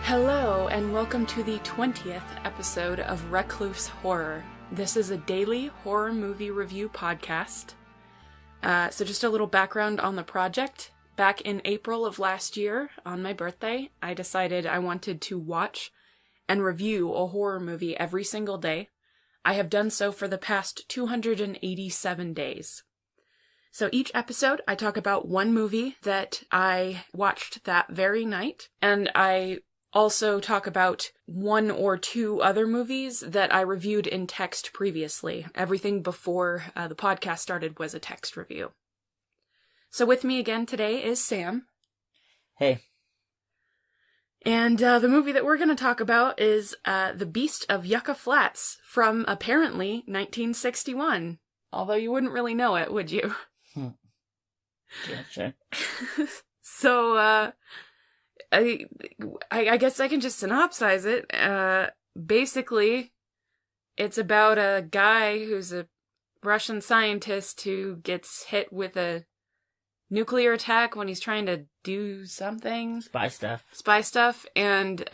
Hello, and welcome to the 20th episode of Recluse Horror. This is a daily horror movie review podcast. So just a little background on the project. Back in April of last year, on my birthday, I decided I wanted to watch and review a horror movie every single day. I have done so for the past 287 days. So each episode, I talk about one movie that I watched that very night, and I also talk about one or two other movies that I reviewed in text previously. Everything before the podcast started was a text review. So with me again today is Sam. Hey. And the movie that we're going to talk about is The Beast of Yucca Flats from apparently 1961. Although you wouldn't really know it, would you? Yeah, sure. So, I guess I can just synopsize it. Basically, it's about a guy who's a Russian scientist who gets hit with a nuclear attack when he's trying to do something. Spy stuff, and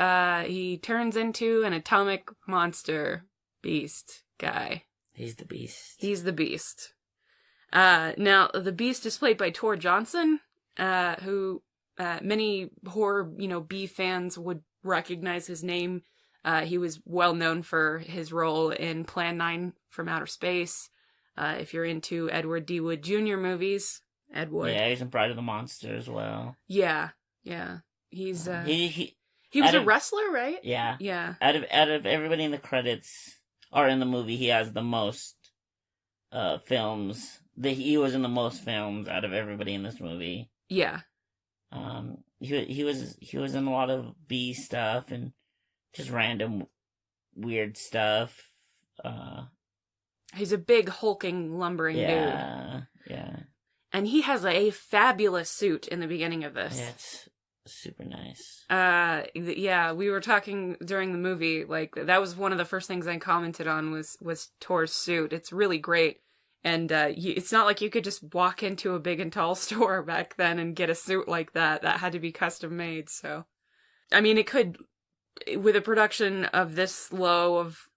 he turns into an atomic monster beast guy. He's the beast. Now, the Beast is played by Tor Johnson, who many horror, B fans would recognize his name. He was well known for his role in Plan 9 from Outer Space. If you're into Edward D. Wood Jr. movies, Ed Wood. Yeah, he's in Bride of the Monster as well. Yeah. He's he was a wrestler, right? Yeah. Yeah. Out of everybody in the credits or in the movie, he has the most films. He was in the most films out of everybody in this movie. Yeah. He was in a lot of B stuff and just random weird stuff. He's a big hulking lumbering dude. Yeah. And he has a fabulous suit in the beginning of this. Yeah, it's super nice. Yeah, we were talking during the movie, like, that was one of the first things I commented on was Tor's suit. It's really great. And it's not like you could just walk into a big and tall store back then and get a suit like that. That had to be custom made, so. I mean, it could, with a production of this low of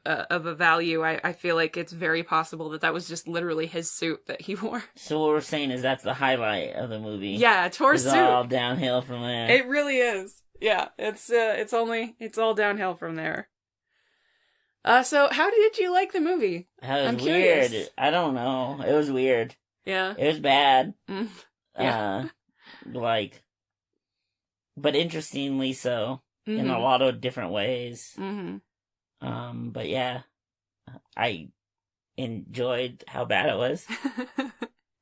a value, I feel like it's very possible that was just literally his suit that he wore. So what we're saying is that's the highlight of the movie. Yeah, Tor's suit. It's all downhill from there. It really is. Yeah, it's all downhill from there. So how did you like the movie? It was weird. I don't know. It was weird. Yeah. It was bad. Yeah. But interestingly so, in a lot of different ways. Mm-hmm. But yeah, I enjoyed how bad it was.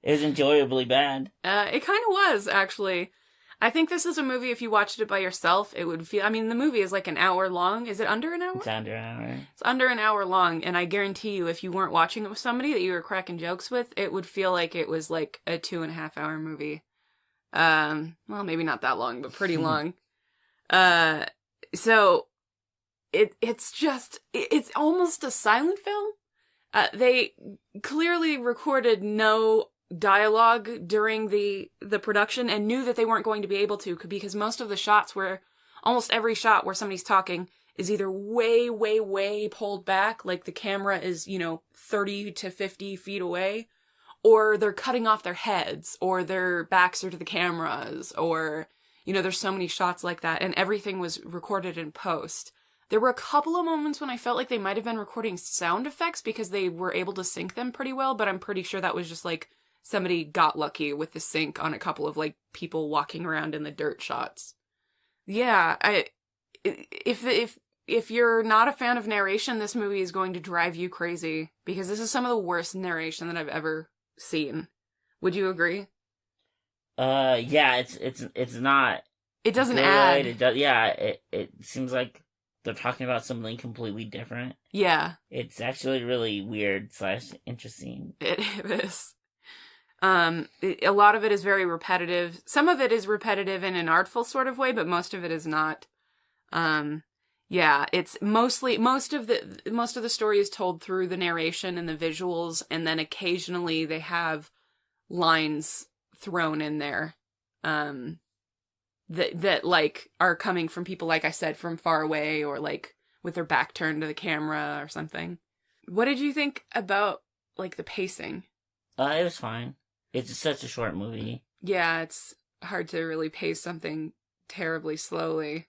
It was enjoyably bad. It kind of was, actually. I think this is a movie, if you watched it by yourself, it would feel... I mean, the movie is like an hour long. Is it under an hour? It's under an hour. It's under an hour long, and I guarantee you, if you weren't watching it with somebody that you were cracking jokes with, it would feel like it was like a 2.5 hour movie. Well, maybe not that long, but pretty long. So, it's almost a silent film. They clearly recorded no dialogue during the production and knew that they weren't going to be able to, because most of the shots almost every shot where somebody's talking is either way, way, way pulled back, like the camera is, 30 to 50 feet away, or they're cutting off their heads, or their backs are to the cameras, or, there's so many shots like that, and everything was recorded in post. There were a couple of moments when I felt like they might have been recording sound effects because they were able to sync them pretty well, but I'm pretty sure that was just like somebody got lucky with the sync on a couple of, like, people walking around in the dirt shots. Yeah, if you're not a fan of narration, this movie is going to drive you crazy, because this is some of the worst narration that I've ever seen. Would you agree? Yeah, it's not. It doesn't good. add. It seems like they're talking about something completely different. Yeah. It's actually really weird / interesting. It is. A lot of it is very repetitive. Some of it is repetitive in an artful sort of way, but most of it is not. Yeah, it's most of the story is told through the narration and the visuals, and then occasionally they have lines thrown in there. that like are coming from people, like I said, from far away or like with their back turned to the camera or something. What did you think about like the pacing? It was fine. It's such a short movie. Yeah, it's hard to really pace something terribly slowly.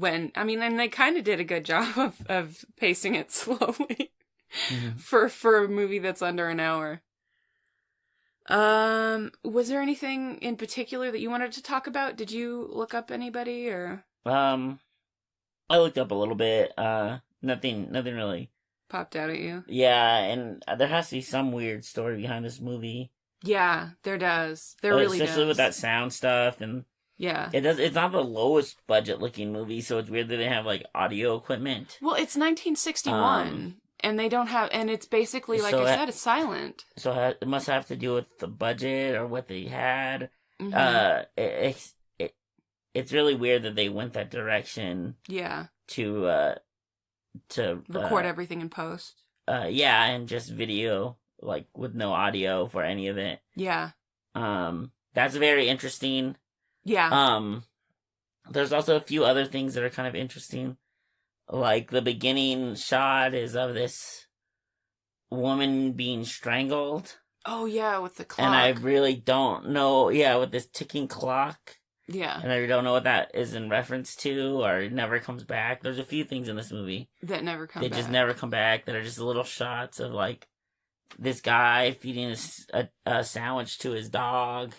And they kind of did a good job of pacing it slowly for a movie that's under an hour. Was there anything in particular that you wanted to talk about? Did you look up anybody or? I looked up a little bit. Nothing really popped out at you. Yeah, and there has to be some weird story behind this movie. Yeah, there does. There really does. Especially with that sound stuff and. Yeah. It's not the lowest budget looking movie, so it's weird that they have like audio equipment. Well, it's 1961. And they don't have, and it's basically, like I said, it's silent. So it must have to do with the budget or what they had. It's really weird that they went that direction. Yeah. To record everything in post. Yeah, and just video, like with no audio for any of it. Yeah. That's very interesting. Yeah. There's also a few other things that are kind of interesting. Like, the beginning shot is of this woman being strangled. Oh, yeah, with the clock. And I really don't know, with this ticking clock. Yeah. And I don't know what that is in reference to, or it never comes back. There's a few things in this movie. That never come back. They just never come back, that are just little shots of, like, this guy feeding a sandwich to his dog.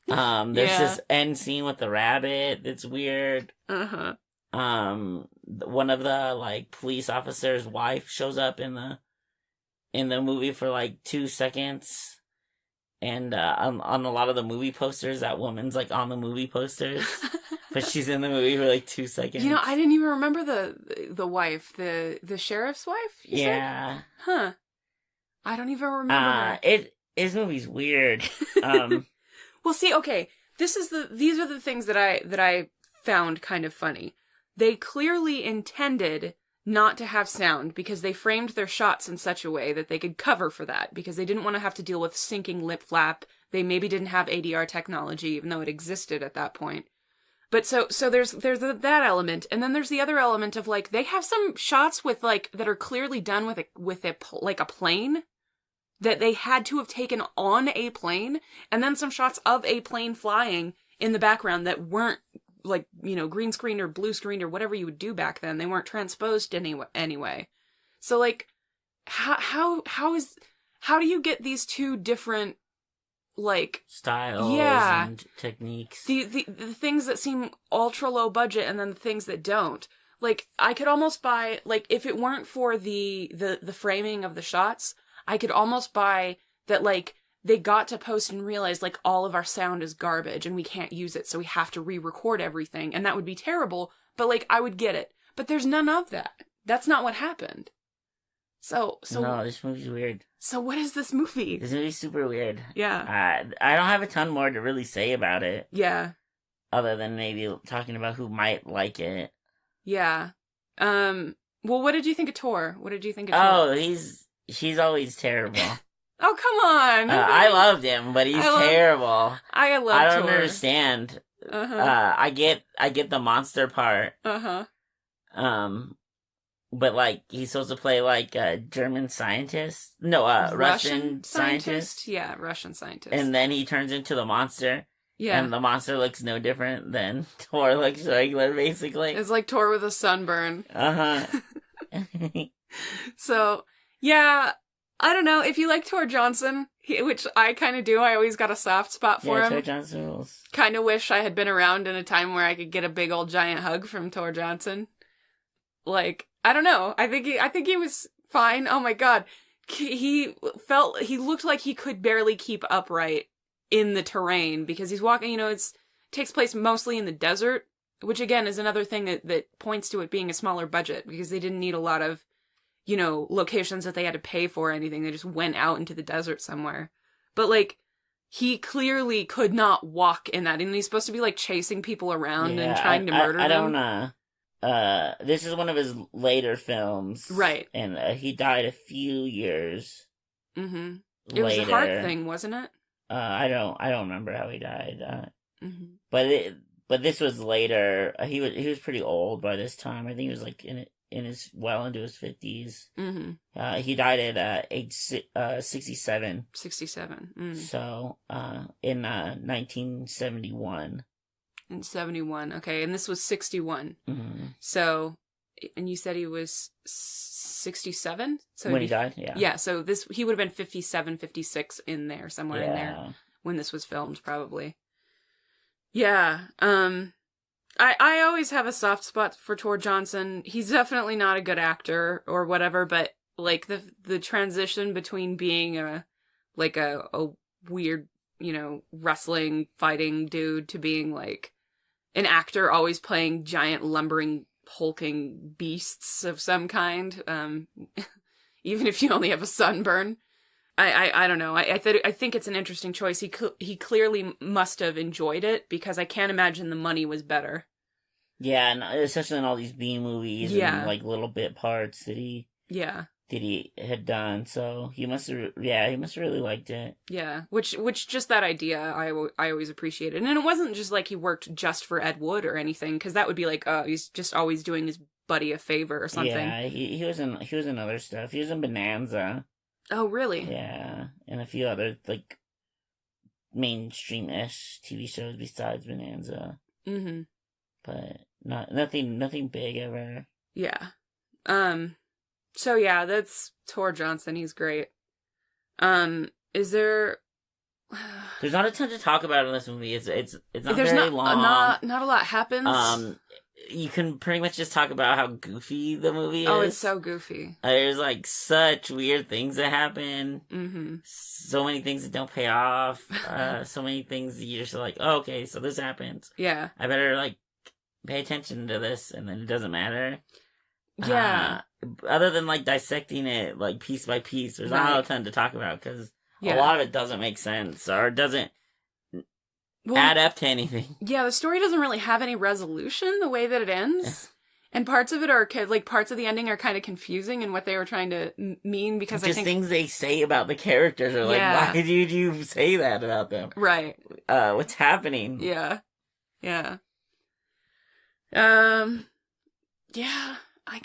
There's this end scene with the rabbit that's weird. Uh-huh. One of the like police officers' wife shows up in the movie for like 2 seconds, and on a lot of the movie posters, that woman's like on the movie posters, but she's in the movie for like 2 seconds. You know, I didn't even remember the wife, the sheriff's wife. You said? Huh? I don't even remember. This movie's weird. Well, see, okay, these are the things that I found kind of funny. They clearly intended not to have sound because they framed their shots in such a way that they could cover for that, because they didn't want to have to deal with syncing lip flap. They maybe didn't have ADR technology, even though it existed at that point. But so there's that element, and then there's the other element of like they have some shots with like that are clearly done with a plane that they had to have taken on a plane, and then some shots of a plane flying in the background that weren't like, you know, green screen or blue screen or whatever you would do back then. They weren't transposed anyway. So like, how do you get these two different like styles and techniques? The things that seem ultra low budget and then the things that don't. Like, I could almost buy, like, if it weren't for the framing of the shots, I could almost buy that, like, they got to post and realize, like, all of our sound is garbage and we can't use it, so we have to re-record everything, and that would be terrible, but, like, I would get it. But there's none of that. That's not what happened. So No, this movie's weird. So what is this movie? This movie's super weird. Yeah. I don't have a ton more to really say about it. Yeah. Other than maybe talking about who might like it. Yeah. Well, what did you think of Tor? Oh, he's always terrible. Oh, come on. I loved him, but he's terrible. I don't Tor. understand. Uh-huh. I get the monster part. Uh-huh. But like he's supposed to play like a German scientist. No, Russian scientist. Yeah, Russian scientist. And then he turns into the monster. Yeah. And the monster looks no different than Tor looks regular, basically. It's like Tor with a sunburn. Uh-huh. So, yeah, I don't know. If you like Tor Johnson, which I kind of do, I always got a soft spot for him. Tor Johnson rules. Kind of wish I had been around in a time where I could get a big old giant hug from Tor Johnson. Like, I don't know. I think he was fine. Oh my god. He looked like he could barely keep upright in the terrain because he's walking, you know, it takes place mostly in the desert, which again is another thing that points to it being a smaller budget because they didn't need a lot of, you know, locations that they had to pay for or anything. They just went out into the desert somewhere. But like, he clearly could not walk in that, and he's supposed to be like chasing people around and trying to murder them. I don't know. This is one of his later films. Right. And he died a few years later. It was a heart thing, wasn't it? I don't remember how he died. Mm-hmm. But But this was later. He was pretty old by this time. I think he was like into his 50s. Mm-hmm. He died at age 67. 67. Mm. So in 1971. In 71. Okay, and this was 61. Mm-hmm. So, and you said he was 67? So when he died, yeah. Yeah, so he would have been 57, 56 in there, somewhere in there, when this was filmed, probably. Yeah, I always have a soft spot for Tor Johnson. He's definitely not a good actor or whatever, but, like, the transition between being a weird, wrestling, fighting dude to being, like, an actor always playing giant, lumbering, hulking beasts of some kind, even if you only have a sunburn. I don't know. I think it's an interesting choice. He clearly must have enjoyed it, because I can't imagine the money was better. Yeah, and especially in all these B movies and like little bit parts that he had done. So he must have really liked it. Yeah, which just that idea I always appreciated. And it wasn't just like he worked just for Ed Wood or anything, because that would be like, oh, he's just always doing his buddy a favor or something. Yeah, he was in other stuff. He was in Bonanza. Oh, really? Yeah, and a few other like mainstream-ish TV shows besides Bonanza. Mm-hmm. But nothing big ever. Yeah. So yeah, that's Tor Johnson. He's great. Is there? There's not a ton to talk about in this movie. It's not very long. Not a lot happens. You can pretty much just talk about how goofy the movie is. Oh, it's so goofy. There's like such weird things that happen. Mm-hmm. So many things that don't pay off. So many things that you're just like, oh, okay, so this happens. Yeah. I better like pay attention to this, and then it doesn't matter. Yeah. Other than like dissecting it like piece by piece, there's not a ton to talk about, because a lot of it doesn't make sense or doesn't add up to anything. Yeah, the story doesn't really have any resolution the way that it ends. And parts of it are, like, parts of the ending are kind of confusing in what they were trying to mean, because just things they say about the characters are like, why did you say that about them? Right. What's happening? Yeah. Yeah. I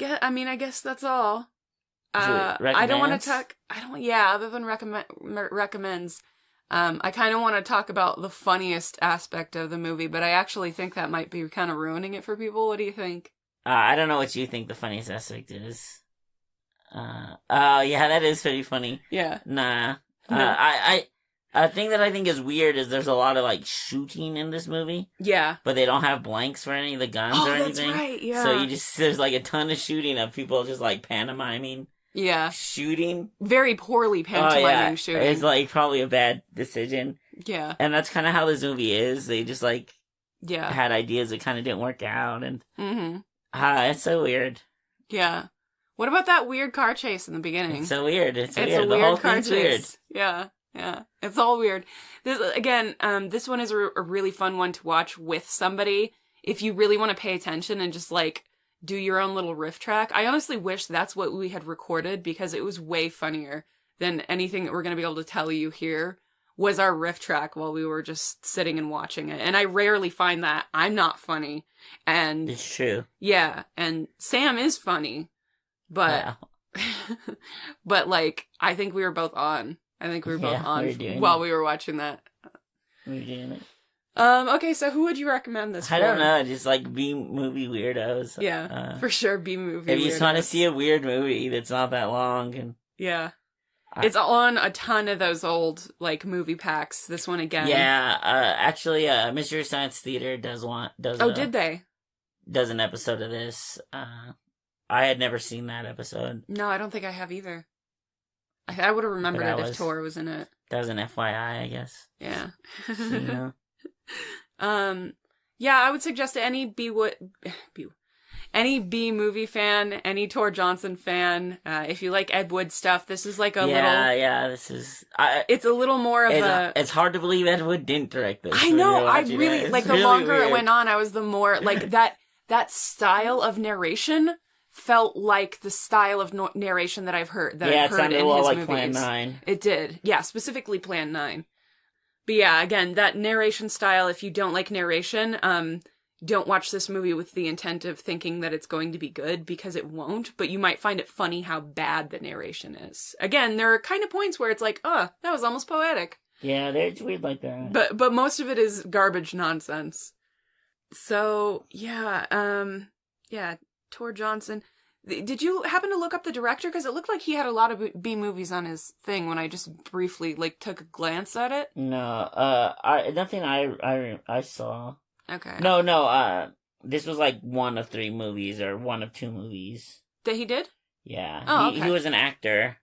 guess that's all. I don't want to talk. Other than recommends. I kind of want to talk about the funniest aspect of the movie, but I actually think that might be kind of ruining it for people. What do you think? I don't know what you think the funniest aspect is. Yeah, that is pretty funny. Yeah. Nah. No. A thing that I think is weird is there's a lot of, like, shooting in this movie. Yeah. But they don't have blanks for any of the guns or anything. That's right, yeah. So there's, like, a ton of shooting of people just, like, pantomiming. Yeah. Shooting. Very poorly pantomiming shooting. It's, like, probably a bad decision. Yeah. And that's kind of how this movie is. They just, like, had ideas that kind of didn't work out. And it's so weird. Yeah. What about that weird car chase in the beginning? It's so weird. It's weird. A the weird whole car thing's chase. weird. Yeah. Yeah, it's all weird. This one is a really fun one to watch with somebody. If you really want to pay attention and just, like, do your own little riff track. I honestly wish that's what we had recorded, because it was way funnier than anything that we're going to be able to tell you here was our riff track while we were just sitting and watching it. And I rarely find that. I'm not funny. And it's true. Yeah, and Sam is funny. But, but, like, I think we were both on. I think we were both on while we were watching that. We were doing it. Okay, so who would you recommend this for? I don't know, just like B-movie weirdos. Yeah, for sure, B-movie weirdos. If you just want to see a weird movie that's not that long. And it's on a ton of those old, like, movie packs. This one again. Yeah, actually, Mystery Science Theater does. Did they? Does an episode of this. I had never seen that episode. No, I don't think I have either. I would have remembered it if Tor was in it. That was an FYI, I guess. Yeah. So, yeah, I would suggest to any B movie fan, any Tor Johnson fan, if you like Ed Wood stuff, this is like a little... Yeah, this is... it's a little more of It's hard to believe Ed Wood didn't direct this. I know, I really... Like, the really longer weird. it went on, I was the more... Like, that style of narration felt like the style of narration that I've heard. That I've heard in his movies. Plan 9. It did. Yeah, specifically Plan 9. But yeah, again, that narration style, if you don't like narration, don't watch this movie with the intent of thinking that it's going to be good, because it won't, but you might find it funny how bad the narration is. Again, there are kind of points where it's like, that was almost poetic. Yeah, it's weird like that. But most of it is garbage nonsense. So, yeah, Tor Johnson. Did you happen to look up the director? Because it looked like he had a lot of B movies on his thing when I just briefly, took a glance at it. No, nothing I saw. Okay. No, this was one of 3 movies, or one of 2 movies. That he did? Yeah. Oh, okay. He was an actor.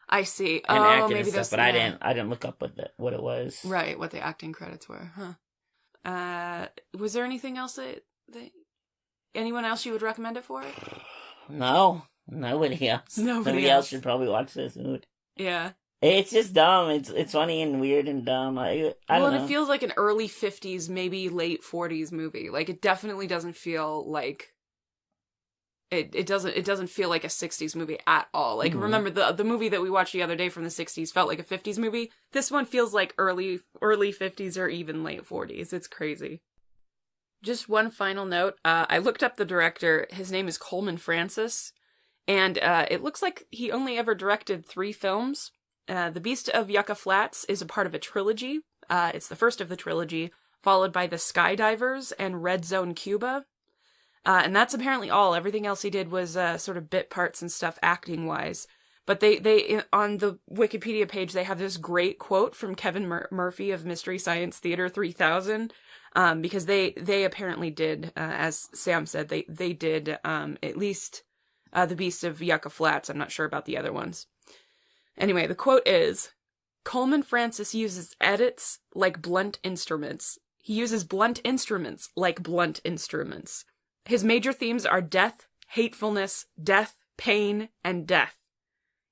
I see. And acted maybe and stuff, but I didn't look up what it was. Right, what the acting credits were, huh? Was there anything else that anyone else you would recommend it for? No, nobody else. Somebody else should probably watch this movie. Yeah. It's just dumb. It's funny and weird and dumb. I don't know. It feels like an early 50s, maybe late 40s movie. It definitely doesn't feel like it doesn't feel like a 60s movie at all. Remember the movie that we watched the other day from the 60s felt like a 50s movie. This one feels like early 50s or even late 40s. It's crazy. Just one final note. I looked up the director. His name is Coleman Francis, and it looks like he only ever directed 3 films. The Beast of Yucca Flats is a part of a trilogy. It's the first of the trilogy, followed by The Skydivers and Red Zone Cuba. And that's apparently all. Everything else he did was sort of bit parts and stuff acting-wise. But they on the Wikipedia page, they have this great quote from Kevin Murphy of Mystery Science Theater 3000, because they apparently did, as Sam said, they did at least The Beast of Yucca Flats. I'm not sure about the other ones. Anyway, the quote is, Coleman Francis uses edits like blunt instruments. He uses blunt instruments like blunt instruments. His major themes are death, hatefulness, death, pain, and death.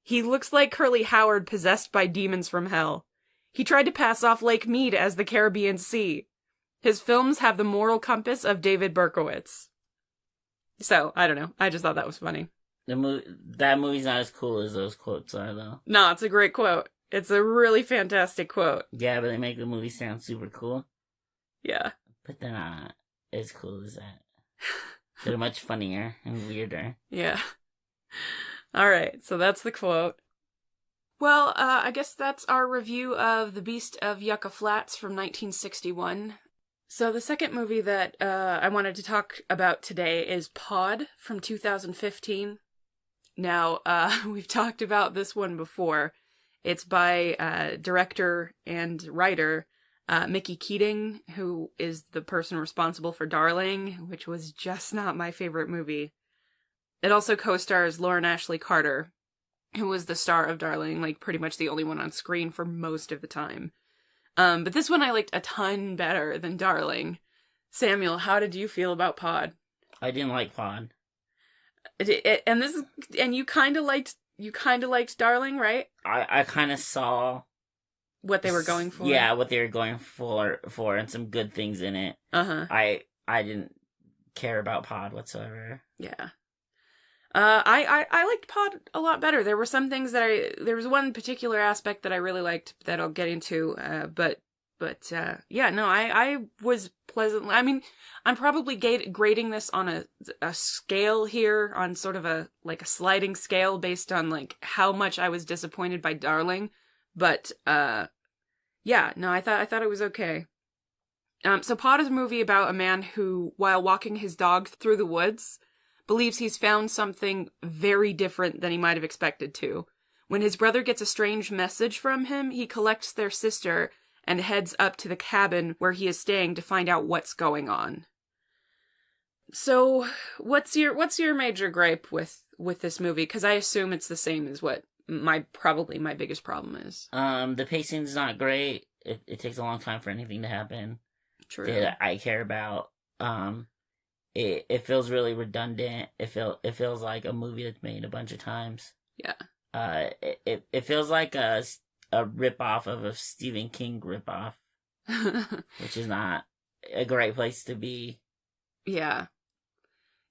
He looks like Curly Howard possessed by demons from hell. He tried to pass off Lake Mead as the Caribbean Sea. His films have the moral compass of David Berkowitz. So, I don't know. I just thought that was funny. That movie's not as cool as those quotes are, though. No, it's a great quote. It's a really fantastic quote. Yeah, but they make the movie sound super cool. Yeah. But they're not as cool as that. They're much funnier and weirder. Yeah. All right, so that's the quote. Well, I guess that's our review of The Beast of Yucca Flats from 1961. So the second movie that I wanted to talk about today is Pod from 2015. Now, we've talked about this one before. It's by director and writer Mickey Keating, who is the person responsible for Darling, which was just not my favorite movie. It also co-stars Lauren Ashley Carter, who was the star of Darling, pretty much the only one on screen for most of the time. But this one I liked a ton better than Darling. Samuel, how did you feel about Pod? I didn't like Pod. And you kind of liked Darling, right? I kind of saw what they were going for. Yeah, what they were going for, and some good things in it. I didn't care about Pod whatsoever. Yeah. I liked Pod a lot better. There were some things there was one particular aspect that I really liked that I'll get into, but I was pleasantly, I'm probably grading this on a scale here, on sort of a sliding scale based on how much I was disappointed by Darling, but, I thought it was okay. So Pod is a movie about a man who, while walking his dog through the woods, believes he's found something very different than he might have expected to. When his brother gets a strange message from him, he collects their sister and heads up to the cabin where he is staying to find out what's going on. So, what's your major gripe with this movie? Because I assume it's the same as what probably my biggest problem is. The pacing's not great. It takes a long time for anything to happen. True. That I care about. It feels really redundant. It feels like a movie that's made a bunch of times. Yeah. It feels like a ripoff of a Stephen King ripoff, which is not a great place to be. Yeah.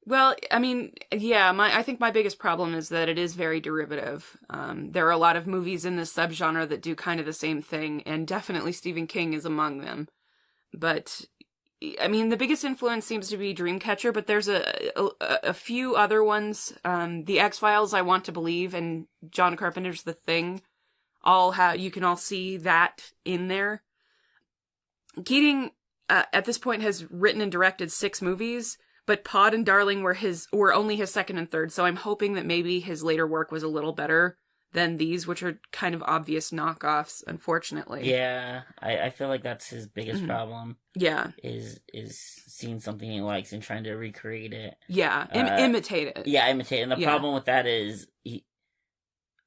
Well, I mean, yeah, I think my biggest problem is that it is very derivative. There are a lot of movies in this subgenre that do kind of the same thing, and definitely Stephen King is among them. But, I mean, the biggest influence seems to be Dreamcatcher, but there's a few other ones. The X-Files, I Want to Believe, and John Carpenter's The Thing, you can all see that in there. Keating, at this point, has written and directed 6 movies, but Pod and Darling were only his second and third, so I'm hoping that maybe his later work was a little better than these, which are kind of obvious knockoffs, unfortunately. Yeah, I feel like that's his biggest problem. Yeah. Is seeing something he likes and trying to recreate it. Yeah, imitate it. Yeah, imitate it. And the problem with that is,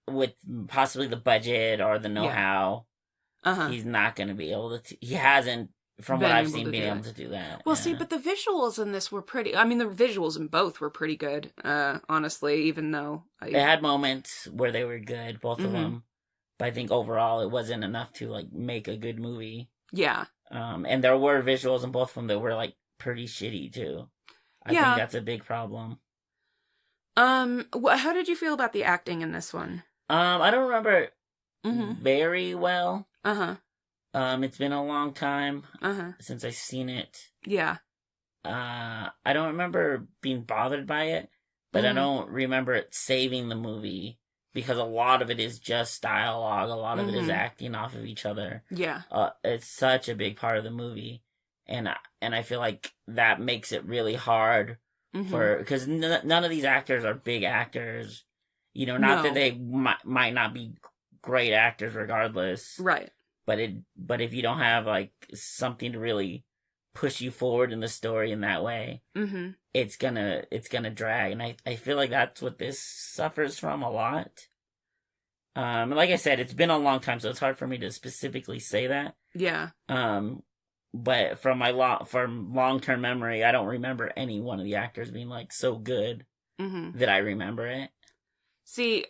with possibly the budget or the know-how, he's not going to be able to... He hasn't, from what I've seen, been able to do that. Well, see, but the visuals in this were pretty... I mean, the visuals in both were pretty good, honestly, even though... It had moments where they were good, both of them. But I think overall it wasn't enough to, like, make a good movie. Yeah. And there were visuals in both of them that were, like, pretty shitty, too. I think that's a big problem. How did you feel about the acting in this one? I don't remember very well. It's been a long time since I've seen it. Yeah. I don't remember being bothered by it, but I don't remember it saving the movie, because a lot of it is just dialogue. A lot of it is acting off of each other. Yeah. It's such a big part of the movie, and I feel like that makes it really hard because none of these actors are big actors. You know, not that they might not be great actors regardless. Right. But if you don't have, like, something to really push you forward in the story in that way, it's gonna drag. And I feel like that's what this suffers from a lot. Like I said, it's been a long time, so it's hard for me to specifically say that. Yeah. But from my long-term memory, I don't remember any one of the actors being, like, so good that I remember it. See,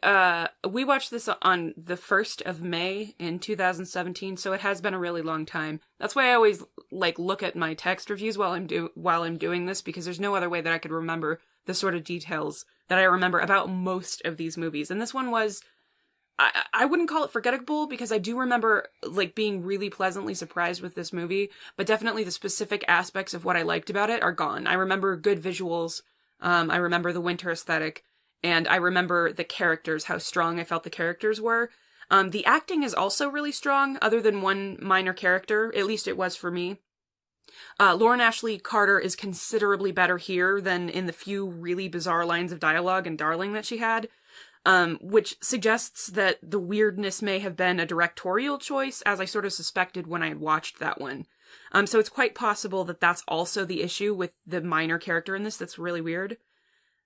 we watched this on the 1st of May in 2017, so it has been a really long time. That's why I always, like, look at my text reviews while I'm doing this, because there's no other way that I could remember the sort of details that I remember about most of these movies. And this one was, I wouldn't call it forgettable, because I do remember, like, being really pleasantly surprised with this movie, but definitely the specific aspects of what I liked about it are gone. I remember good visuals, I remember the winter aesthetic, and I remember the characters, how strong I felt the characters were. The acting is also really strong, other than one minor character. At least it was for me. Lauren Ashley Carter is considerably better here than in the few really bizarre lines of dialogue in Darling that she had, which suggests that the weirdness may have been a directorial choice, as I sort of suspected when I had watched that one. So it's quite possible that that's also the issue with the minor character in this that's really weird.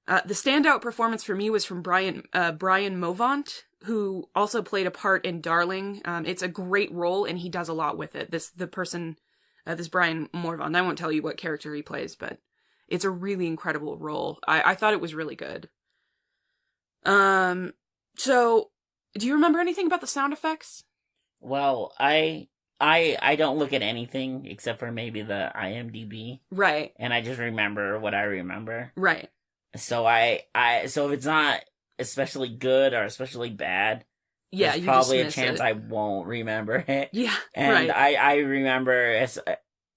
The standout performance for me was from Brian Movant, who also played a part in Darling. It's a great role, and he does a lot with it. This Brian Morvant. I won't tell you what character he plays, but it's a really incredible role. I thought it was really good. So, do you remember anything about the sound effects? Well, I don't look at anything except for maybe the IMDb. Right. And I just remember what I remember. Right. So so if it's not especially good or especially bad, there's probably a chance I won't remember it. Yeah. And right. I remember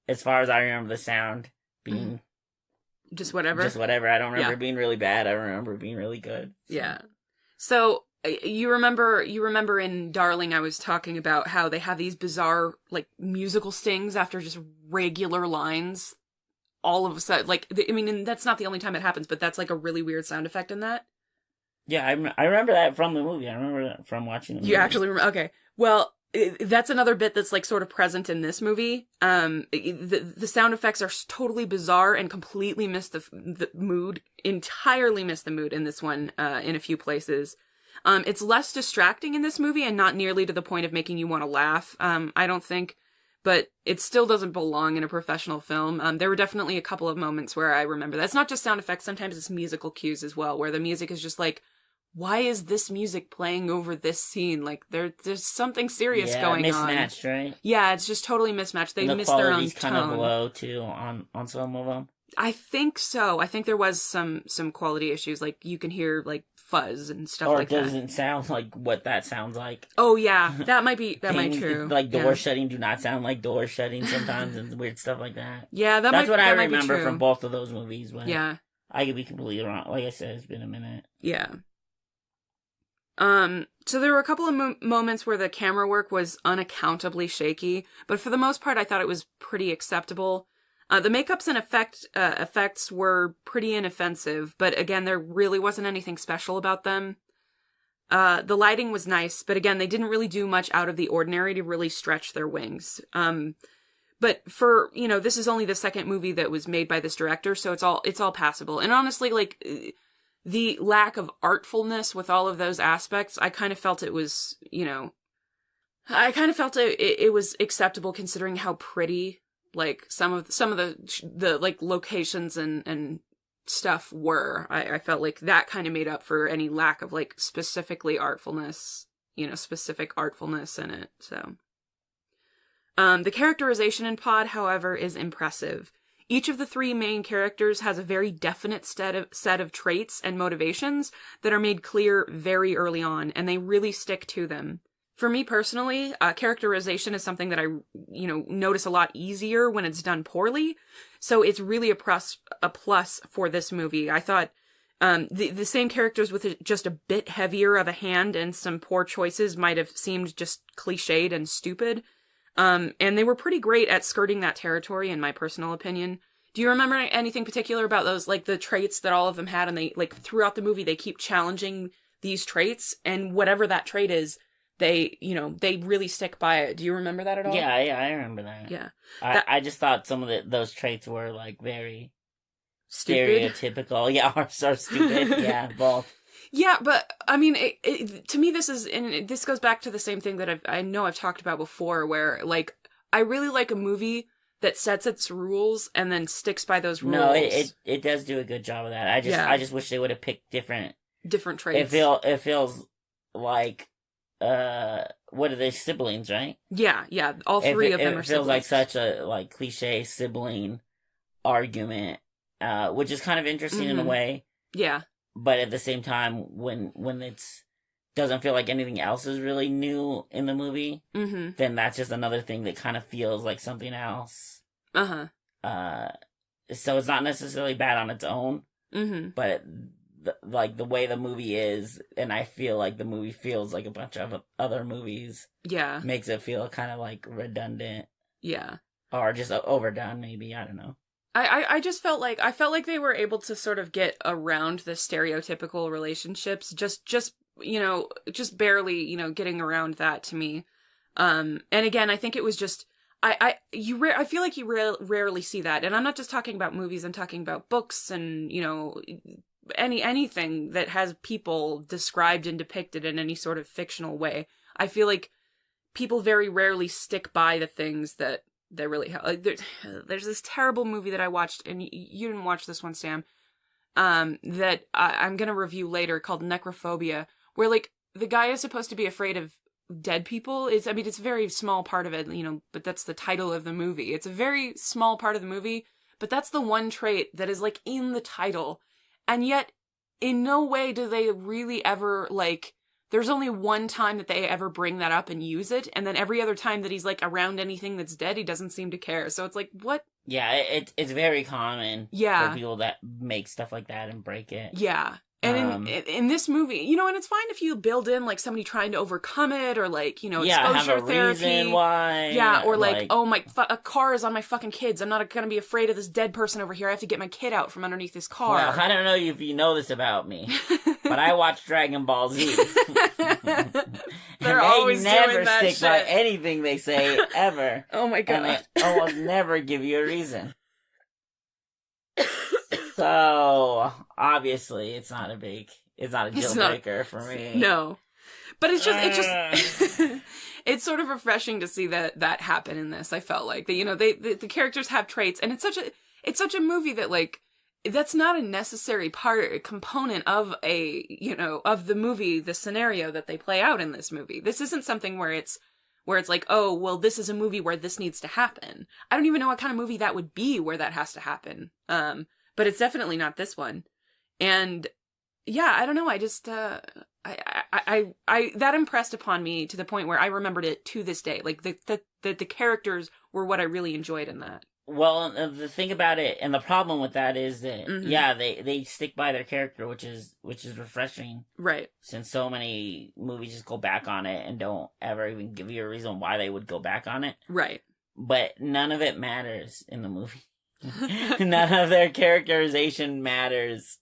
as far as I remember the sound being just whatever. I don't remember being really bad. I remember being really good. So. Yeah. So you remember in Darling, I was talking about how they have these bizarre, like, musical stings after just regular lines. All of a sudden, like, I mean, and that's not the only time it happens, but that's, like, a really weird sound effect in that. Yeah, I remember that from the movie. I remember that from watching the movie. You actually remember? Okay. Well, that's another bit that's, like, sort of present in this movie. The sound effects are totally bizarre and completely miss the mood, entirely miss the mood in this one, in a few places. It's less distracting in this movie and not nearly to the point of making you want to laugh, I don't think. But it still doesn't belong in a professional film. There were definitely a couple of moments where I remember that. It's not just sound effects, sometimes it's musical cues as well, where the music is just like, why is this music playing over this scene? Like, there's something serious going on. Yeah, mismatched, right? Yeah, it's just totally mismatched. They miss their own tone. The quality's kind of low, too, on some of them. I think so. I think there was some quality issues. Like, you can hear, like, fuzz and stuff or like that. Or it doesn't sound like what that sounds like. Oh, yeah. That might be true. Like, doors shutting do not sound like doors shutting sometimes, and weird stuff like that. Yeah, that's what I remember from both of those movies. But yeah. I could be completely wrong. Like I said, it's been a minute. Yeah. So there were a couple of moments where the camera work was unaccountably shaky, but for the most part, I thought it was pretty acceptable. The makeups and effects were pretty inoffensive, but again, there really wasn't anything special about them. The lighting was nice, but again, they didn't really do much out of the ordinary to really stretch their wings. But for, this is only the second movie that was made by this director, so it's all passable. And honestly, like, the lack of artfulness with all of those aspects, I kind of felt it was, I kind of felt it was acceptable considering how pretty, like, some of the like locations and stuff were. I felt like that kind of made up for any lack of, like, specific artfulness in it. So, the characterization in Pod, however, is impressive. Each of the three main characters has a very definite set of traits and motivations that are made clear very early on, and they really stick to them. For me personally, characterization is something that I, notice a lot easier when it's done poorly, so it's really a plus for this movie. I thought the same characters with just a bit heavier of a hand and some poor choices might have seemed just cliched and stupid. And they were pretty great at skirting that territory, in my personal opinion. Do you remember anything particular about those, like, the traits that all of them had? And they, like, throughout the movie, they keep challenging these traits, and whatever that trait is, they really stick by it. Do you remember that at all? Yeah, I remember that. Yeah. I just thought some of those traits were, like, very stupid. Stereotypical. Yeah, or stupid. Yeah, both. Yeah, but, I mean, to me, this goes back to the same thing that I know I've talked about before, where, like, I really like a movie that sets its rules and then sticks by those rules. No, it does do a good job of that. I just wish they would have picked different traits. It feels like, what are they, siblings, right? Yeah, all three of them are siblings. It feels like such a, like, cliche sibling argument, which is kind of interesting in a way. Yeah. But at the same time, when it's doesn't feel like anything else is really new in the movie, then that's just another thing that kind of feels like something else. So it's not necessarily bad on its own, but the way the movie is, and I feel like the movie feels like a bunch of other movies. Yeah, makes it feel kind of like redundant. Yeah, or just overdone, maybe. I don't know. I just felt like they were able to sort of get around the stereotypical relationships, just barely, getting around that to me. And again, I think it was just, I feel like you rarely see that. And I'm not just talking about movies, I'm talking about books and, anything that has people described and depicted in any sort of fictional way. I feel like people very rarely stick by the things that really help. Like, there's this terrible movie that I watched, and you didn't watch this one, Sam, that I'm gonna review later, called Necrophobia, where, like, the guy is supposed to be afraid of dead people. It's a very small part of it, but that's the title of the movie. It's a very small part of the movie, but that's the one trait that is, like, in the title, and yet in no way do they really ever, like, there's only one time that they ever bring that up and use it, and then every other time that he's, like, around anything that's dead, he doesn't seem to care. So it's like, what? Yeah, it's very common for people that make stuff like that and break it. Yeah. And in this movie, and it's fine if you build in, like, somebody trying to overcome it, or, like, exposure have a therapy. Reason why. Yeah, or, like, oh, a car is on my fucking kids. I'm not gonna be afraid of this dead person over here. I have to get my kid out from underneath this car. Well, I don't know if you know this about me, but I watch Dragon Ball Z. They're always never doing that stick shit. by anything they say, ever. Oh my god. And they almost never give you a reason. So, obviously, it's not a deal breaker for me. No. But it's it's sort of refreshing to see that happen in this. I felt like the characters have traits, and it's such a movie that, like, that's not a necessary component of of the movie, the scenario that they play out in this movie. This isn't something where where it's like, oh, well, this is a movie where this needs to happen. I don't even know what kind of movie that would be where that has to happen. But it's definitely not this one. And yeah, I don't know. I just, I that impressed upon me to the point where I remembered it to this day. Like the characters were what I really enjoyed in that. Well, the thing about it, and the problem with that is that, yeah, they stick by their character, which is refreshing. Right. Since so many movies just go back on it and don't ever even give you a reason why they would go back on it. Right. But none of it matters in the movie. None of their characterization matters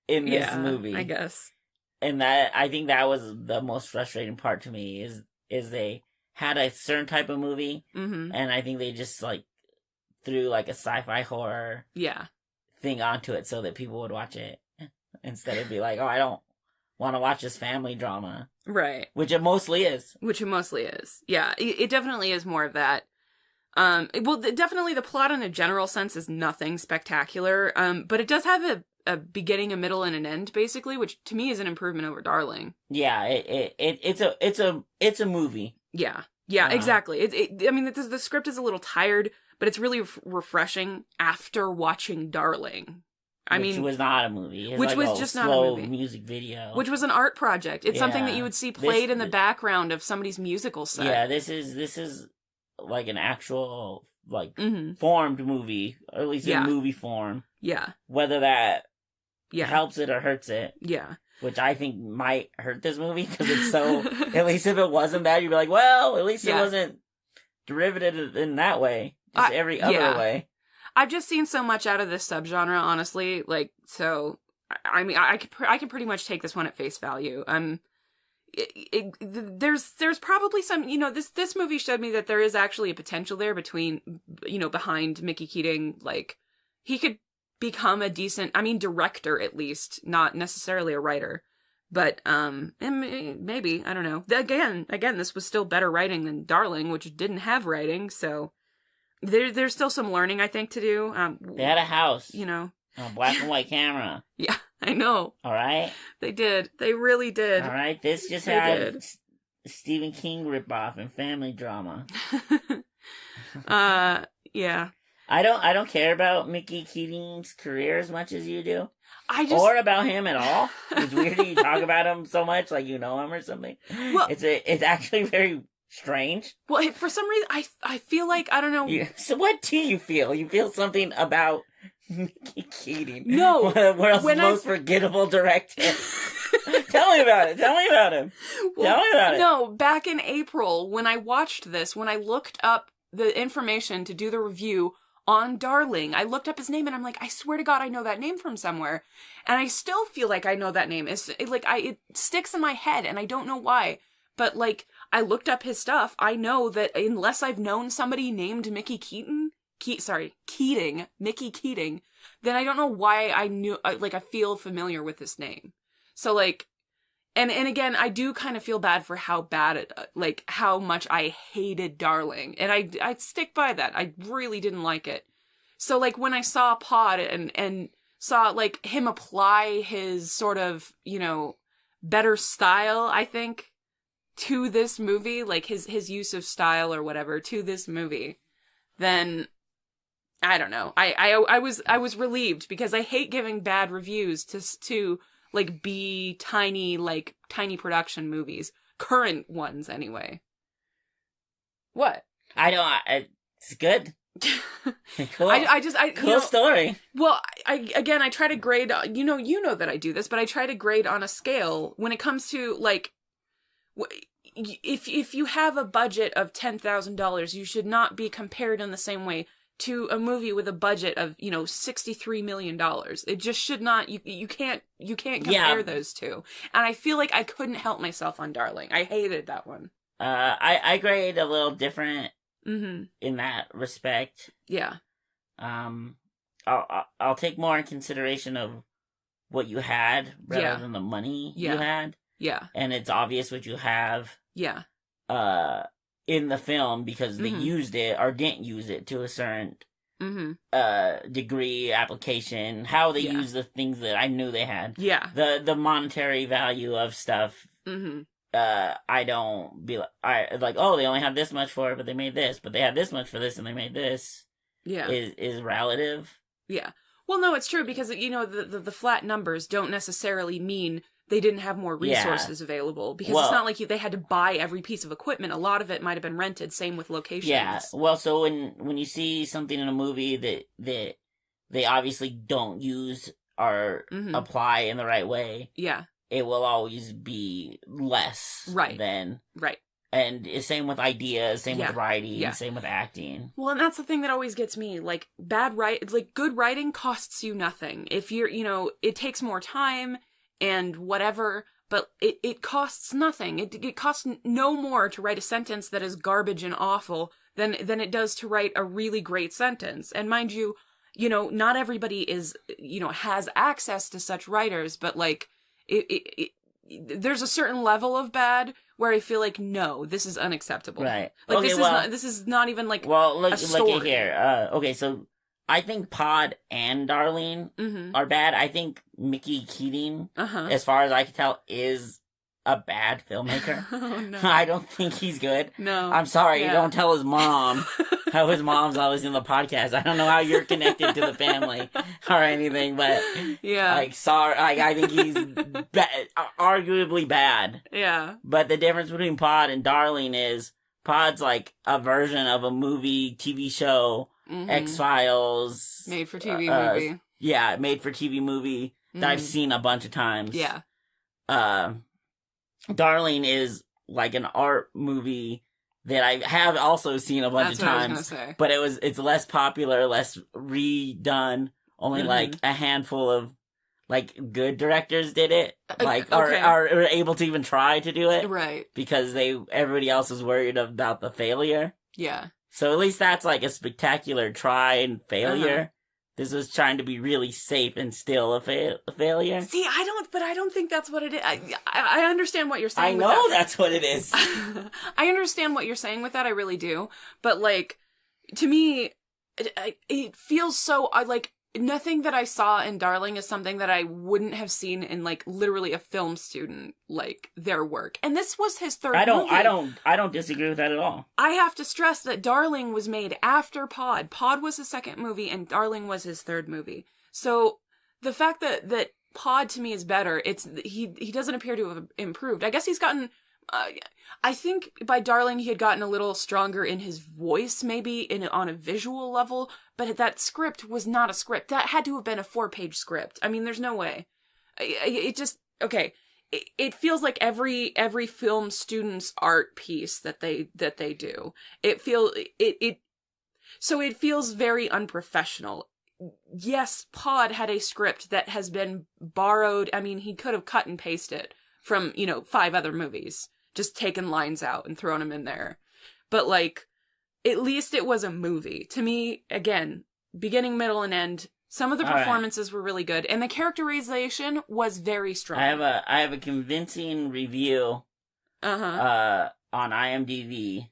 in this movie. I guess. And I think that was the most frustrating part to me, is they had a certain type of movie, and I think they just, like, threw, like, a sci-fi horror thing onto it so that people would watch it, instead of be like, oh, I don't want to watch this family drama. Right. Which it mostly is. Yeah, it definitely is more of that. Well, definitely the plot in a general sense is nothing spectacular, but it does have a beginning, a middle, and an end, basically, which to me is an improvement over Darling. Yeah, it's a movie. Yeah, exactly. I mean, the script is a little tired, but it's really refreshing after watching Darling. Which was not a movie. Which was just not a movie. Music video. Which was an art project. It's something that you would see played in the background of somebody's musical set. Yeah, this is like an actual, like, formed movie, or at least in movie form. Yeah. Whether that helps it or hurts it. Yeah. Which I think might hurt this movie, because it's so, at least if it wasn't that, you'd be like, well, at least it wasn't derivative in that way. Just every other way. I've just seen so much out of this subgenre, honestly. Like, so, I mean, I could pretty much take this one at face value. There's probably some, this movie showed me that there is actually a potential there behind Mickey Keating. Like, he could become a decent, director at least, not necessarily a writer. But, and maybe, I don't know. Again, this was still better writing than Darling, which didn't have writing, so there's still some learning, I think, to do. They had a house. A black and white camera. Yeah, I know. All right? They did. They really did. All right? This just had Stephen King ripoff and family drama. Yeah. I don't care about Mickey Keating's career as much as you do. Or about him at all. It's weird that you talk about him so much, like you know him or something. Well, it's actually very strange. Well, for some reason, I feel like, I don't know. So what do you feel? You feel something about Mickey Keating? No. World's most forgettable director. Tell me about it. Tell me about him. Tell me about it. No, back in April, when I watched this, when I looked up the information to do the review on Darling, I looked up his name and I'm like, I swear to God, I know that name from somewhere. And I still feel like I know that name. It sticks in my head and I don't know why. But, like, I looked up his stuff. I know that unless I've known somebody named Mickey Keating, Mickey Keating, then I don't know why I feel familiar with this name. So, like, and again, I do kind of feel bad for how bad how much I hated Darling. And I stick by that. I really didn't like it. So, like, when I saw Pod and saw, like, him apply his sort of, better style, I think, to this movie, like his use of style or whatever to this movie, then I don't know. I was relieved, because I hate giving bad reviews to like tiny production movies, current ones anyway. What? I don't. It's good. Cool. Cool story. Well, I try to grade. You know that I do this, but I try to grade on a scale when it comes to, like, if you have a budget of $10,000, you should not be compared in the same way to a movie with a budget of, $63 million. It just should not, you can't compare those two. And I feel like I couldn't help myself on Darling. I hated that one. I grade a little different in that respect. Yeah. I'll take more in consideration of what you had rather than the money you had. Yeah. And it's obvious what you have. Yeah. In the film, because they used it or didn't use it to a certain degree, application, how they use the things that I knew they had. Yeah. The monetary value of stuff I don't be like, oh, they only had this much for it, but they made this, but they had this much for this, and they made this. Yeah. Is relative. Yeah. Well, no, it's true, because, you know, the flat numbers don't necessarily mean they didn't have more resources available, because it's not like they had to buy every piece of equipment. A lot of it might have been rented, same with locations. Yeah, well, so when you see something in a movie that they obviously don't use or apply in the right way, it will always be less than... Right. And same with ideas, same with writing, same with acting. Well, and that's the thing that always gets me. Like, good writing costs you nothing. If you're, you know, it takes more time and whatever, but it costs nothing. It costs no more to write a sentence that is garbage and awful than it does to write a really great sentence. And mind you, you know, not everybody is, you know, has access to such writers, but, like, there's a certain level of bad where I feel like, no, this is unacceptable. Right. Like, okay, this is not even, like, look a story. Look here. Okay, so I think Pod and Darlene are bad. I think Mickey Keating, as far as I can tell, is a bad filmmaker. Oh, no. I don't think he's good. No. I'm sorry, you don't tell his mom how his mom's always in the podcast. I don't know how you're connected to the family or anything, but like, sorry, I think he's arguably bad. Yeah. But the difference between Pod and Darling is Pod's like a version of a movie, TV show, X-Files. Made for TV movie. Yeah, made for TV movie that I've seen a bunch of times. Yeah. Darling is like an art movie that I have also seen a bunch of times, but it's less popular, less redone. Only like a handful of like good directors did it, like are able to even try to do it, right? Because everybody else is worried about the failure. Yeah. So at least that's like a spectacular try and failure. This was trying to be really safe and still a failure. See, I don't think that's what it is. I understand what you're saying. I know that's what it is. I understand what you're saying with that. I really do. But, like, to me, it feels so, like, nothing that I saw in Darling is something that I wouldn't have seen in, like, literally a film student, like, their work. And this was his third movie. I don't disagree with that at all. I have to stress that Darling was made after Pod. Pod was his second movie, and Darling was his third movie. So, the fact that Pod to me is better, he doesn't appear to have improved. I guess he's gotten... I think by Darling he had gotten a little stronger in his voice, maybe on a visual level, but that script was not a script. That had to have been a 4-page script. I mean, there's no way. It just, okay. It feels like every film student's art piece that they do. So it feels very unprofessional. Yes, Pod had a script that has been borrowed. I mean, he could have cut and pasted from, 5 other movies. Just taken lines out and thrown them in there. But, like, at least it was a movie. To me, again, beginning, middle, and end, some of the performances were really good, and the characterization was very strong. I have a convincing review on IMDb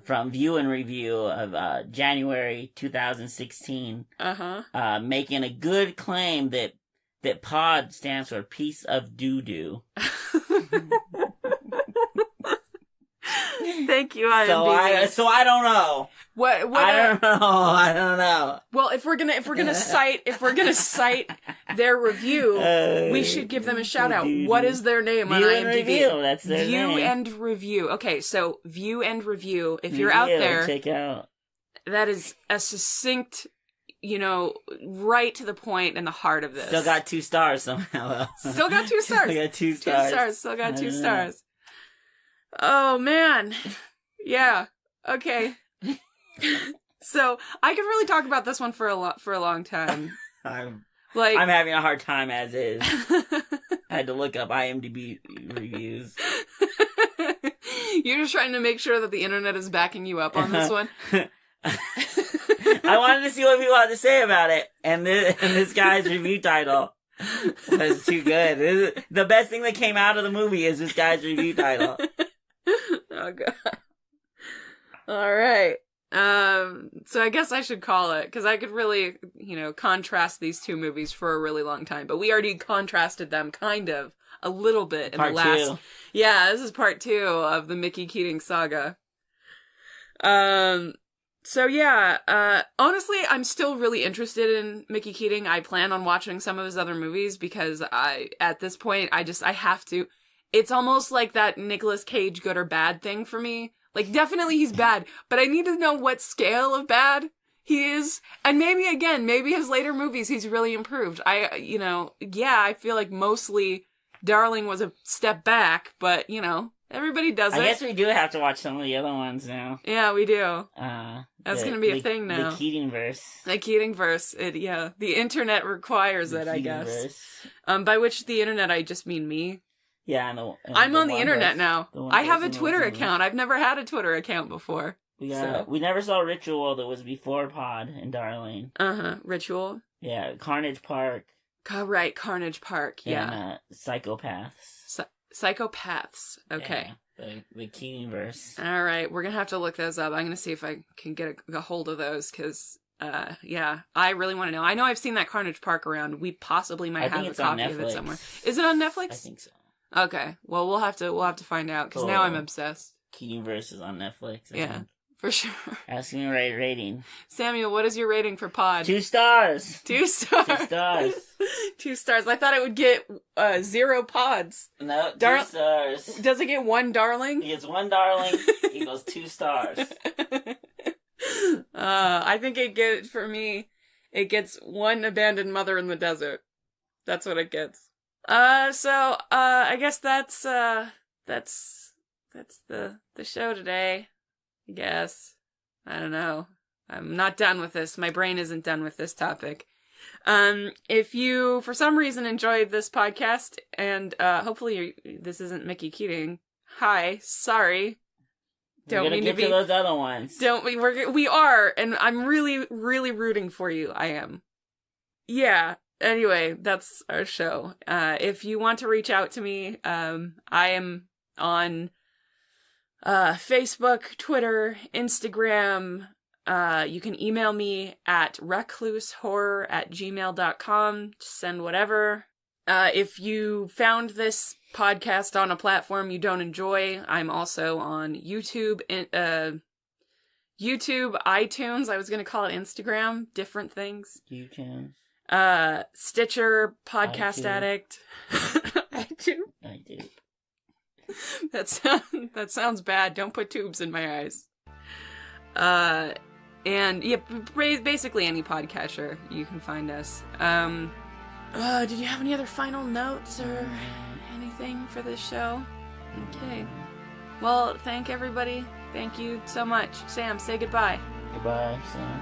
from View and Review of January 2016 making a good claim that Pod stands for piece of doo-doo. Thank you, IMDb. So I don't know. I don't know. Well, if we're gonna cite their review, we should give them a shout out. What is their name on IMDb? View and Review. That's their name. View and Review. Okay, so View and Review. If you're out there, check out. That is a succinct, right to the point in the heart of this. Still got 2 stars somehow. Still got 2 stars. Still got 2 stars. Still got 2 stars. Oh, man. Yeah. Okay. So, I could really talk about this one for a long time. I'm having a hard time as is. I had to look up IMDb reviews. You're just trying to make sure that the internet is backing you up on this one? I wanted to see what people had to say about it, and this guy's review title was too good. The best thing that came out of the movie is this guy's review title. Oh, God. All right. So I guess I should call it, because I could really, contrast these two movies for a really long time. But we already contrasted them kind of a little bit in the last... Two. Yeah, this is part 2 of the Mickey Keating saga. So yeah, honestly, I'm still really interested in Mickey Keating. I plan on watching some of his other movies because at this point, I have to. It's almost like that Nicolas Cage good or bad thing for me. Like, definitely he's bad, but I need to know what scale of bad he is. And maybe his later movies, he's really improved. I feel like mostly Darling was a step back, but, everybody does it. I guess we do have to watch some of the other ones now. Yeah, we do. That's going to be a thing now. The Keatingverse. The Keatingverse. The internet requires it, I guess. By which the internet, I just mean me. Yeah, I'm on the internet now. I have a Twitter account. I've never had a Twitter account before. We never saw Ritual that was before Pod and Darling. Ritual? Yeah, Carnage Park. Right, Carnage Park, yeah. And Psychopaths. Psychopaths, okay. Yeah, the Keatingverse. Alright, we're gonna have to look those up. I'm gonna see if I can get a hold of those, because, I really want to know. I know I've seen that Carnage Park around. We possibly might have a copy of it somewhere. Is it on Netflix? I think so. Okay, well, we'll have to find out, because now I'm obsessed. Keatingverse is on Netflix, I think. For sure. Ask me a rating. Samuel, what is your rating for Pod? 2 stars. 2 stars. 2 stars. 2 stars. I thought it would get 0 pods. No, 2 stars. Does it get 1 darling? He gets 1 darling. Equals 2 stars. I think it gets 1 abandoned mother in the desert. That's what it gets. I guess that's the show today. I guess. I don't know. I'm not done with this. My brain isn't done with this topic. If you, for some reason, enjoyed this podcast, and hopefully this isn't Mickey Keating. Hi, sorry. Don't mean to be those other ones. We are, and I'm really, really rooting for you. I am. Yeah. Anyway, that's our show. If you want to reach out to me, I am on Facebook, Twitter, Instagram. You can email me at reclusehorror@gmail.com. Send whatever. If you found this podcast on a platform you don't enjoy, I'm also on YouTube, iTunes. I was going to call it Instagram. Different things. YouTube. Stitcher, Podcast Addict. I do. That sounds bad. Don't put tubes in my eyes. And yeah, basically any podcatcher you can find us. Did you have any other final notes or anything for this show? Okay. Well, thank everybody. Thank you so much. Sam, say goodbye. Goodbye, Sam.